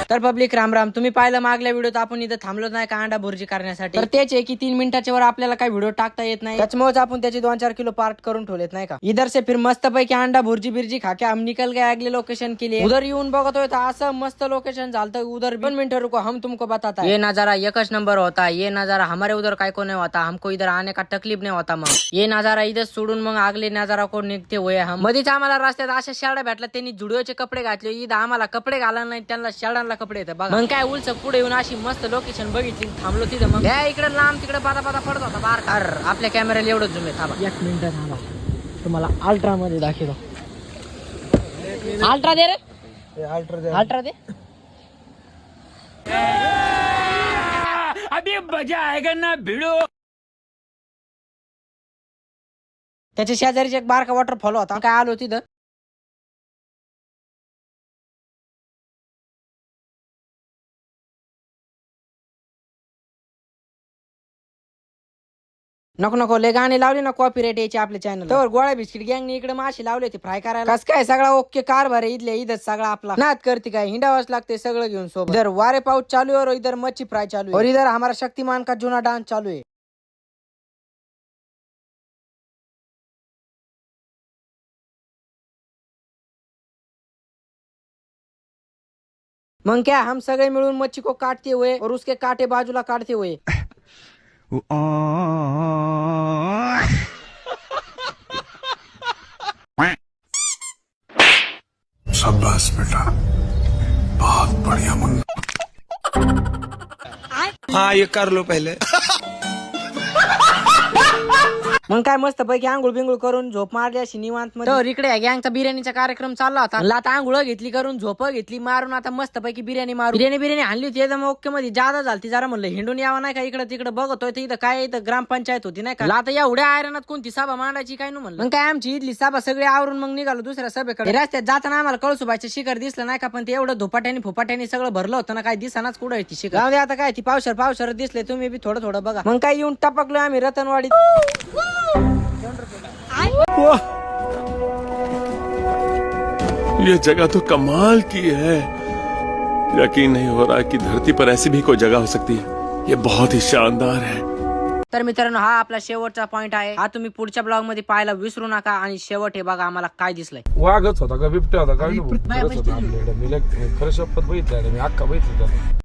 तर पब्लिक राम राम, तुम्ही पाहिलं मागल्या व्हिडिओत आपण इथं थांबलो नाही का अंडा भुर्जी करण्यासाठी. तर तेच आहे की 3 मिनिटाच्या वर आपल्याला काही व्हिडिओ टाकता येत नाही, त्याच्यामुळे आपण त्याचे 2-4 किलो पार्ट करून ठेवलेत नाही का. इधर से फिर मस्त पैकी अंडा भुर्जी बिर्जी खाके हम निकल गए अगले लोकेशन के लिए. उधर येऊन बघतोय तर असं मस्त लोकेशन झालं. उधर 2 मिनट रुको, हम तुमको बताता है. ये नजारा एकच नंबर होता. ये नजारा हमारे उधर काय को नहीं होता. हमको इधर आने का तकलीफ नहीं होता. मग ये नजारा इधर सोडून मग अगले नजारा को निघते हुए हम. मध्येच आम्हाला रस्त्यात अशा शेळ्या भेटल्या, त्यांनी जुडिओचे कपडे घातले. इथं आम्हाला कपडे घाला नाही, त्यांना शेळ्यांना कपडे येतात बघा. मग काय उलच पुढे येऊन अशी मस्त लोकेशन बघितली, थांबलो तिथं. मग इकडे लांब तिकडे पाता पाता पडत होता बार. आपल्या कॅमेऱ्याला एवढं झूम आहे. थांबा 1 मिनिट थांबा, तुम्हाला अल्ट्रा मध्ये दाखवतो. अल्ट्रा दे रे, अल्ट्रा दे. अभी मजा आएगा ना भिड़ो. त्याच्या शेजारीच एक बारका वॉटरफॉल होता. काय आलो तिथं, नको नको लय गाणे लावले ना, कॉपीराइट यायचे आपल्या चॅनल. तर गोळ्या बिस्किट गँगने इकडे मासे लावले होते फ्राय करायला. कस काय सगळा ओके कारभार आहे इथल्या इथं. सगळा आपला नाद करते काय, हिंडावाच लागते सगळं घेऊन सोबत. इधर वारे पाऊस चालू है और इधर मच्छी फ्राय चालू है और इधर हमारा शक्तिमान का जुना डांस चालू है. मग क्या हम सगळे मिळून मच्छी को काटते हुए और उसके काटे बाजूला काटते हुए. शाबाश बेटा, बहुत बढ़िया मुन्ना. हाँ ये कर लो पहले. मग काय मस्त पैकी आंघोळ बिंगुळ करून झोप मारली अशी निवांत मध्ये. तर इकडे गँगचा बिर्याणीचा कार्यक्रम चालला होता. आता आंघोळ घेतली करून, झोप घेतली मारून, आता मस्त पैकी बिर्याणी बिर्याणी आणली होती एकदम ओके मध्ये. जादा झालती जरा, म्हणलं हिंडून यावं नाही का इकडे तिकडे बघतोय. इथं काय इथं ग्रामपंचायत होती नाही का. आता एवढ्या आयरनात कोणती सभा मांडायची काय नु म्हणलं. मग काय आमची इथली सभा सगळी आवरून मग निघालो दुसऱ्या सभेकडे. रस्त्यात जाताना आम्हाला कळसुबाईचं शिखर दिसलं नाही का, पण ते एवढं धोपाट्याने फुपाट्याने सगळं भरलं होतं ना, काय दिसानाच कुठं आहे ती शिखर. जाऊ दे आता, काय ती पावसाळ्यात दिसले तुम्ही बी थोडं थोडं बघा. मग काय येऊन टपकलो आम्ही रतनवाडीत. ये जगह तो कमाल की है. यकीन नहीं हो रहा कि धरती पर ऐसी भी कोई जगह हो सकती है. ये बहुत ही शानदार है. तर मित्रांनो, हा आपला शेवटचा पॉइंट आहे. हा तुम्ही पुढच्या ब्लॉग मध्ये पाहायला विसरू नका. आणि शेवट हे बघा आम्हाला काय दिसलंय. वाघच होता का बिबट्या होता काय? खरं शपथ बघितलं मी, अख्खा बघितलं.